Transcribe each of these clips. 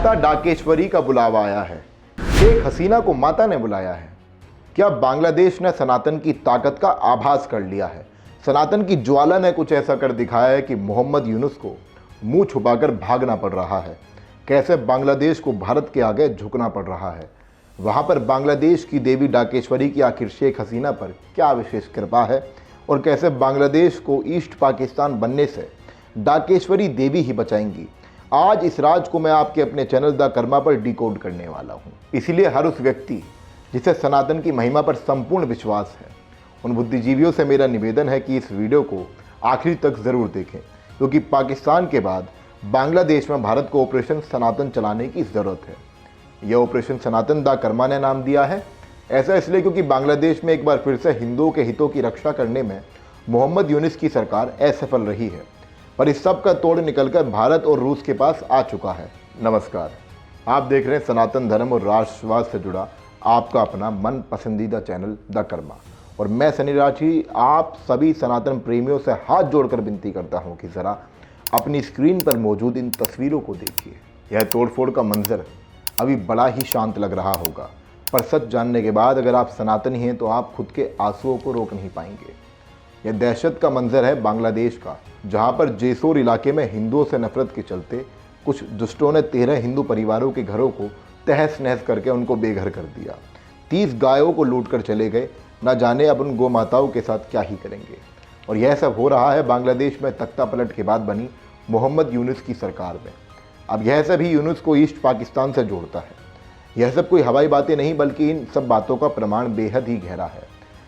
माता डाकेश्वरी का बुलावा आया है। शेख हसीना को माता ने बुलाया है। क्या बांग्लादेश ने सनातन की ताकत का आभास कर लिया है? सनातन की ज्वाला ने कुछ ऐसा कर दिखाया है कि मोहम्मद यूनुस को मुंह छुपाकर भागना पड़ रहा है। कैसे बांग्लादेश को भारत के आगे झुकना पड़ रहा है। वहाँ पर बांग्लादेश की देवी डाकेश्वरी की आखिर शेख हसीना पर क्या विशेष कृपा है और कैसे बांग्लादेश को ईस्ट पाकिस्तान बनने से डाकेश्वरी देवी ही बचाएंगी। आज इस राज को मैं आपके अपने चैनल द कर्मा पर डिकोड करने वाला हूँ। इसीलिए हर उस व्यक्ति जिसे सनातन की महिमा पर संपूर्ण विश्वास है, उन बुद्धिजीवियों से मेरा निवेदन है कि इस वीडियो को आखिरी तक ज़रूर देखें, क्योंकि पाकिस्तान के बाद बांग्लादेश में भारत को ऑपरेशन सनातन चलाने की ज़रूरत है। यह ऑपरेशन सनातन द कर्मा ने नाम दिया है। ऐसा इसलिए क्योंकि बांग्लादेश में एक बार फिर से हिंदुओं के हितों की रक्षा करने में मोहम्मद यूनुस की सरकार असफल रही है, पर इस सब का तोड़ निकलकर भारत और रूस के पास आ चुका है। नमस्कार, आप देख रहे हैं सनातन धर्म और राष्ट्रवाद से जुड़ा आपका अपना मन पसंदीदा चैनल द कर्मा, और मैं सनी राठी आप सभी सनातन प्रेमियों से हाथ जोड़कर विनती करता हूं कि ज़रा अपनी स्क्रीन पर मौजूद इन तस्वीरों को देखिए। यह तोड़फोड़ का मंजर अभी बड़ा ही शांत लग रहा होगा, पर सच जानने के बाद अगर आप सनातनी हैं तो आप खुद के आंसुओं को रोक नहीं पाएंगे। यह दहशत का मंजर है बांग्लादेश का, जहां पर जेसोर इलाके में हिंदुओं से नफरत के चलते कुछ दुष्टों ने 13 हिंदू परिवारों के घरों को तहस नहस करके उनको बेघर कर दिया। 30 गायों को लूट कर चले गए। न जाने अब उन गौ माताओं के साथ क्या ही करेंगे। और यह सब हो रहा है बांग्लादेश में तख्ता पलट के बाद बनी मोहम्मद यूनुस की सरकार में। अब यह सब ही यूनुस को ईस्ट पाकिस्तान से जोड़ता है। यह सब कोई हवाई बातें नहीं, बल्कि इन सब बातों का प्रमाण बेहद ही गहरा है,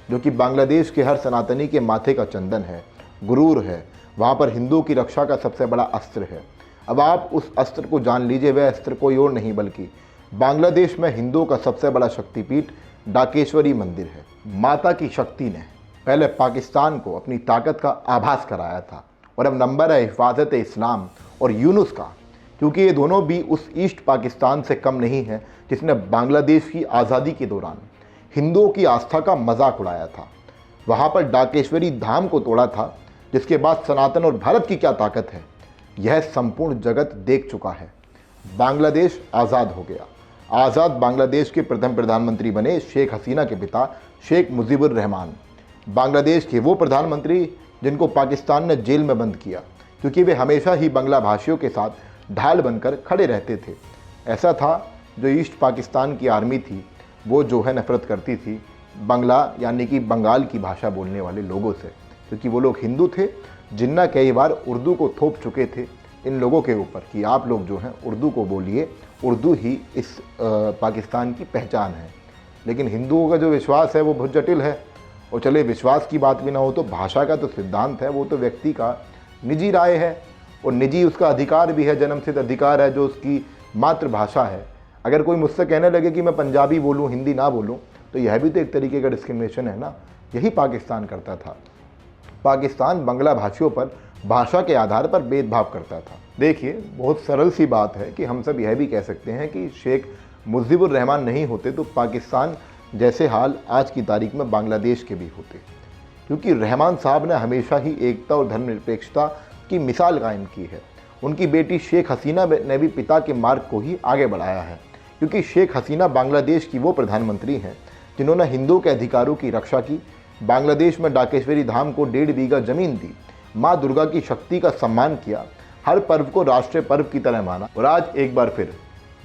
जो कि बांग्लादेश के हर सनातनी के माथे का चंदन है, गुरूर है। वहाँ पर हिंदुओं की रक्षा का सबसे बड़ा अस्त्र है। अब आप उस अस्त्र को जान लीजिए। वह अस्त्र कोई और नहीं बल्कि बांग्लादेश में हिंदुओं का सबसे बड़ा शक्तिपीठ डाकेश्वरी मंदिर है। माता की शक्ति ने पहले पाकिस्तान को अपनी ताकत का आभास कराया था, और अब नंबर है हिफाजत इस्लाम और यूनुस का, क्योंकि ये दोनों भी उस ईस्ट पाकिस्तान से कम नहीं है जिसने बांग्लादेश की आज़ादी के दौरान हिंदुओं की आस्था का मजाक उड़ाया था। वहाँ पर डाकेश्वरी धाम को तोड़ा था, जिसके बाद सनातन और भारत की क्या ताकत है यह संपूर्ण जगत देख चुका है। बांग्लादेश आज़ाद हो गया। आज़ाद बांग्लादेश के प्रथम प्रधानमंत्री बने शेख हसीना के पिता शेख मुजीबुर रहमान। बांग्लादेश के वो प्रधानमंत्री जिनको पाकिस्तान ने जेल में बंद किया, क्योंकि वे हमेशा ही बांग्ला भाषियों के साथ ढाल बनकर खड़े रहते थे। ऐसा था जो ईस्ट पाकिस्तान की आर्मी थी, वो जो है नफरत करती थी बंगला यानी कि बंगाल की भाषा बोलने वाले लोगों से, क्योंकि वो लोग हिंदू थे। जिन्ना कई बार उर्दू को थोप चुके थे इन लोगों के ऊपर कि आप लोग जो हैं उर्दू को बोलिए, उर्दू ही इस पाकिस्तान की पहचान है। लेकिन हिंदुओं का जो विश्वास है वो बहुत जटिल है। और चले विश्वास की बात भी ना हो तो भाषा का तो सिद्धांत है, वो तो व्यक्ति का निजी राय है, और निजी उसका अधिकार भी है, जन्मसिद्ध अधिकार है जो उसकी मातृभाषा है। अगर कोई मुझसे कहने लगे कि मैं पंजाबी बोलूँ हिंदी ना बोलूँ, तो यह भी तो एक तरीके का डिस्क्रिमिनेशन है ना। यही पाकिस्तान करता था। पाकिस्तान बांग्ला भाषियों पर भाषा के आधार पर भेदभाव करता था। देखिए, बहुत सरल सी बात है कि हम सब यह भी कह सकते हैं कि शेख मुजीबुर रहमान नहीं होते तो पाकिस्तान जैसे हाल आज की तारीख में बांग्लादेश के भी होते, क्योंकि रहमान साहब ने हमेशा ही एकता और धर्मनिरपेक्षता की मिसाल कायम की है। उनकी बेटी शेख हसीना ने भी पिता के मार्ग को ही आगे बढ़ाया है, क्योंकि शेख हसीना बांग्लादेश की वो प्रधानमंत्री हैं जिन्होंने हिंदुओं के अधिकारों की रक्षा की, बांग्लादेश में डाकेश्वरी धाम को 1.5 बीघा जमीन दी, माँ दुर्गा की शक्ति का सम्मान किया, हर पर्व को राष्ट्रीय पर्व की तरह माना। और आज एक बार फिर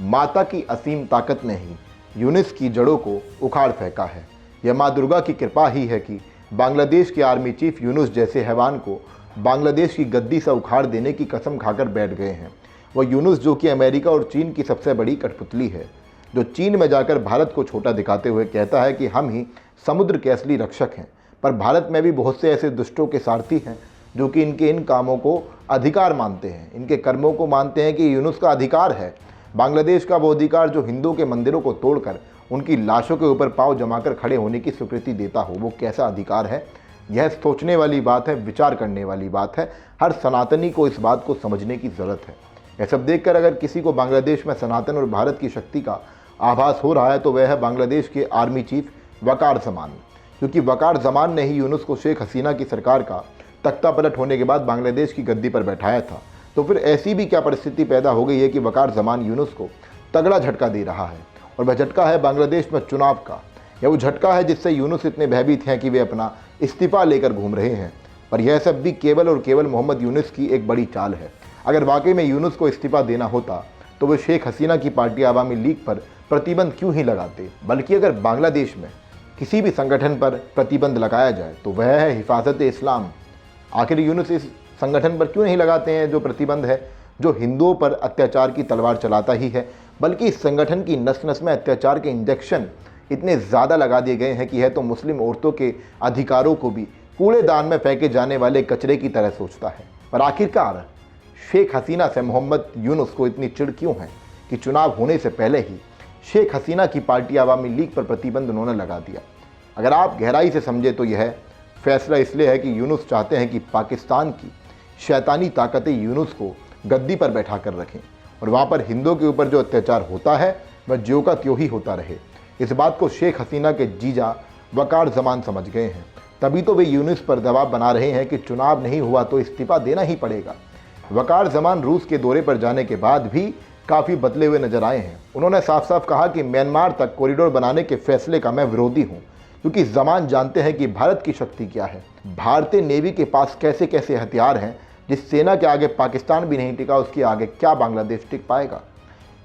माता की असीम ताकत ने ही यूनुस की जड़ों को उखाड़ फेंका है। यह माँ दुर्गा की कृपा ही है कि बांग्लादेश के आर्मी चीफ यूनुस जैसे हैवान को बांग्लादेश की गद्दी से उखाड़ देने की कसम खाकर बैठ गए हैं। वह यूनुस जो कि अमेरिका और चीन की सबसे बड़ी कठपुतली है, जो चीन में जाकर भारत को छोटा दिखाते हुए कहता है कि हम ही समुद्र के असली रक्षक हैं, पर भारत में भी बहुत से ऐसे दुष्टों के सारथी हैं जो कि इनके इन कामों को अधिकार मानते हैं, इनके कर्मों को मानते हैं कि यूनुस का अधिकार है। बांग्लादेश का वो अधिकार जो हिंदुओं के मंदिरों को तोड़कर उनकी लाशों के ऊपर पाँव जमाकर खड़े होने की स्वीकृति देता हो, वो कैसा अधिकार है? यह सोचने वाली बात है, विचार करने वाली बात है। हर सनातनी को इस बात को समझने की ज़रूरत है। यह सब देखकर अगर किसी को बांग्लादेश में सनातन और भारत की शक्ति का आभास हो रहा है तो वह है बांग्लादेश के आर्मी चीफ वकार जमान, क्योंकि वकार जमान ने ही यूनुस को शेख हसीना की सरकार का तख्ता पलट होने के बाद बांग्लादेश की गद्दी पर बैठाया था, तो फिर ऐसी भी क्या परिस्थिति पैदा हो गई है कि वकार जमान यूनुस को तगड़ा झटका दे रहा है, और वह झटका है बांग्लादेश में चुनाव का, या वो झटका है जिससे यूनुस इतने भयभीत हैं कि वे अपना इस्तीफा लेकर घूम रहे हैं। पर यह सब भी केवल और केवल मोहम्मद यूनुस की एक बड़ी चाल है। अगर वाकई में यूनुस को इस्तीफा देना होता तो वे शेख हसीना की पार्टी आवामी लीग पर प्रतिबंध क्यों ही लगाते, बल्कि अगर बांग्लादेश में किसी भी संगठन पर प्रतिबंध लगाया जाए तो वह है हिफाजत इस्लाम। आखिर यूनुस इस संगठन पर क्यों नहीं लगाते हैं जो प्रतिबंध है, जो हिंदुओं पर अत्याचार की तलवार चलाता ही है, बल्कि इस संगठन की नस नस में अत्याचार के इंजेक्शन इतने ज़्यादा लगा दिए गए हैं कि यह तो मुस्लिम औरतों के अधिकारों को भी कूड़ेदान में फेंके जाने वाले कचरे की तरह सोचता है। पर आखिरकार शेख हसीना से मोहम्मद यूनुस को इतनी चिढ़ क्यों है कि चुनाव होने से पहले ही शेख हसीना की पार्टी आवामी लीग पर प्रतिबंध उन्होंने लगा दिया। अगर आप गहराई से समझे तो यह फैसला इसलिए है कि यूनुस चाहते हैं कि पाकिस्तान की शैतानी ताकतें यूनुस को गद्दी पर बैठा कर रखें, और वहाँ पर हिंदुओं के ऊपर जो अत्याचार होता है वह ज्यों का त्यों ही होता रहे। इस बात को शेख हसीना के जीजा वकार जमान समझ गए हैं, तभी तो वे यूनुस पर दबाव बना रहे हैं कि चुनाव नहीं हुआ तो इस्तीफा देना ही पड़ेगा। वकार जमान रूस के दौरे पर जाने के बाद भी काफ़ी बदले हुए नजर आए हैं। उन्होंने साफ साफ कहा कि म्यांमार तक कॉरिडोर बनाने के फैसले का मैं विरोधी हूँ, क्योंकि जमान जानते हैं कि भारत की शक्ति क्या है, भारतीय नेवी के पास कैसे कैसे हथियार हैं, जिस सेना के आगे पाकिस्तान भी नहीं टिका उसके आगे क्या बांग्लादेश टिक पाएगा।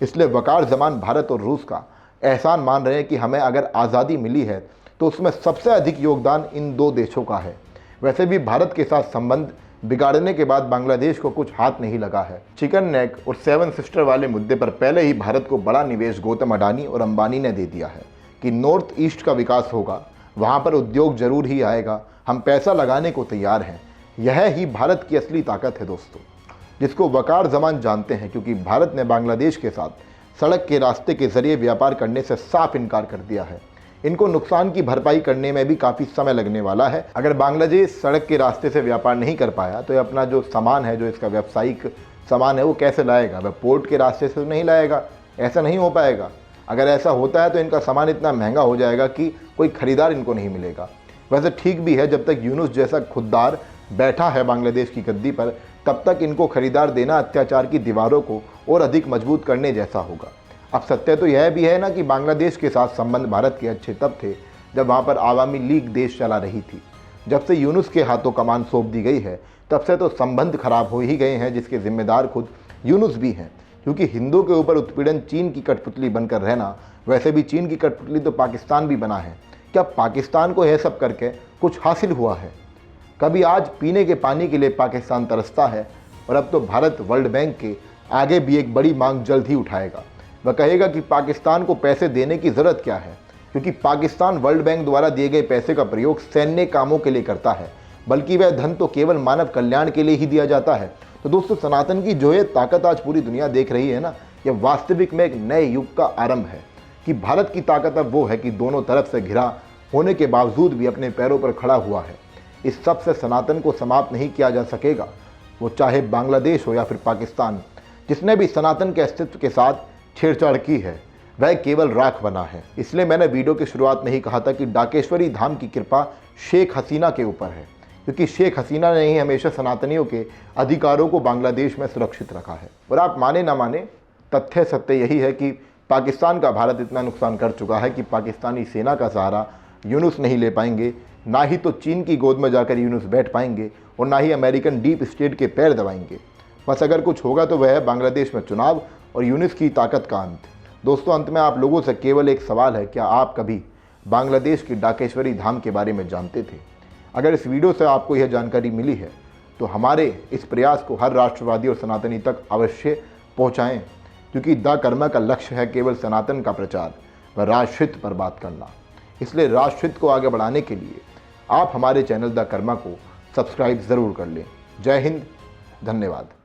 इसलिए वकार जमान भारत और रूस का एहसान मान रहे हैं कि हमें अगर आज़ादी मिली है तो उसमें सबसे अधिक योगदान इन दो देशों का है। वैसे भी भारत के साथ संबंध बिगाड़ने के बाद बांग्लादेश को कुछ हाथ नहीं लगा है। चिकन नेक और सेवन सिस्टर वाले मुद्दे पर पहले ही भारत को बड़ा निवेश गौतम अडानी और अंबानी ने दे दिया है कि नॉर्थ ईस्ट का विकास होगा, वहाँ पर उद्योग जरूर ही आएगा, हम पैसा लगाने को तैयार हैं। यह ही भारत की असली ताकत है दोस्तों, जिसको वकार जमान जानते हैं, क्योंकि भारत ने बांग्लादेश के साथ सड़क के रास्ते के जरिए व्यापार करने से साफ इनकार कर दिया है। इनको नुकसान की भरपाई करने में भी काफ़ी समय लगने वाला है। अगर बांग्लादेश सड़क के रास्ते से व्यापार नहीं कर पाया तो ये अपना जो सामान है, जो इसका व्यावसायिक सामान है, वो कैसे लाएगा? वह पोर्ट के रास्ते से तो नहीं लाएगा, ऐसा नहीं हो पाएगा। अगर ऐसा होता है तो इनका सामान इतना महंगा हो जाएगा कि कोई खरीदार इनको नहीं मिलेगा। वैसे ठीक भी है, जब तक यूनुस जैसा खुददार बैठा है बांग्लादेश की गद्दी पर, तब तक इनको खरीदार देना अत्याचार की दीवारों को और अधिक मजबूत करने जैसा होगा। अब सत्य तो यह भी है ना कि बांग्लादेश के साथ संबंध भारत के अच्छे तब थे जब वहाँ पर आवामी लीग देश चला रही थी। जब से यूनुस के हाथों कमान सौंप दी गई है तब से तो संबंध खराब हो ही गए हैं, जिसके जिम्मेदार खुद यूनुस भी हैं। क्योंकि हिंदुओं के ऊपर उत्पीड़न चीन की कठपुतली बनकर रहना, वैसे भी चीन की कठपुतली तो पाकिस्तान भी बना है। क्या पाकिस्तान को यह सब करके कुछ हासिल हुआ है? कभी आज पीने के पानी के लिए पाकिस्तान तरसता है, और अब तो भारत वर्ल्ड बैंक के आगे भी एक बड़ी मांग जल्द ही उठाएगा। वह कहेगा कि पाकिस्तान को पैसे देने की ज़रूरत क्या है, क्योंकि पाकिस्तान वर्ल्ड बैंक द्वारा दिए गए पैसे का प्रयोग सैन्य कामों के लिए करता है, बल्कि वह धन तो केवल मानव कल्याण के लिए ही दिया जाता है। तो दोस्तों, सनातन की जो ये ताकत आज पूरी दुनिया देख रही है ना, यह वास्तविक में एक नए युग का आरंभ है कि भारत की ताकत अब वो है कि दोनों तरफ से घिरा होने के बावजूद भी अपने पैरों पर खड़ा हुआ है। इस सब से सनातन को समाप्त नहीं किया जा सकेगा, वो चाहे बांग्लादेश हो या फिर पाकिस्तान। जिसने भी सनातन के अस्तित्व के साथ छेड़छाड़ की है वह केवल राख बना है। इसलिए मैंने वीडियो की शुरुआत में ही कहा था कि डाकेश्वरी धाम की कृपा शेख हसीना के ऊपर है, क्योंकि शेख हसीना ने ही हमेशा सनातनियों के अधिकारों को बांग्लादेश में सुरक्षित रखा है। और आप माने ना माने, तथ्य सत्य यही है कि पाकिस्तान का भारत इतना नुकसान कर चुका है कि पाकिस्तानी सेना का सहारा यूनुस नहीं ले पाएंगे, ना ही तो चीन की गोद में जाकर यूनुस बैठ पाएंगे, और ना ही अमेरिकन डीप स्टेट के पैर दबाएंगे। बस अगर कुछ होगा तो वह है बांग्लादेश में चुनाव और यूनुस की ताकत का अंत। दोस्तों, अंत में आप लोगों से केवल एक सवाल है, क्या आप कभी बांग्लादेश की डाकेश्वरी धाम के बारे में जानते थे? अगर इस वीडियो से आपको यह जानकारी मिली है तो हमारे इस प्रयास को हर राष्ट्रवादी और सनातनी तक अवश्य पहुँचाएँ, क्योंकि द कर्मा का लक्ष्य है केवल सनातन का प्रचार व राष्ट्रहित पर बात करना। इसलिए राष्ट्रहित को आगे बढ़ाने के लिए आप हमारे चैनल द कर्मा को सब्सक्राइब ज़रूर कर लें। जय हिंद, धन्यवाद।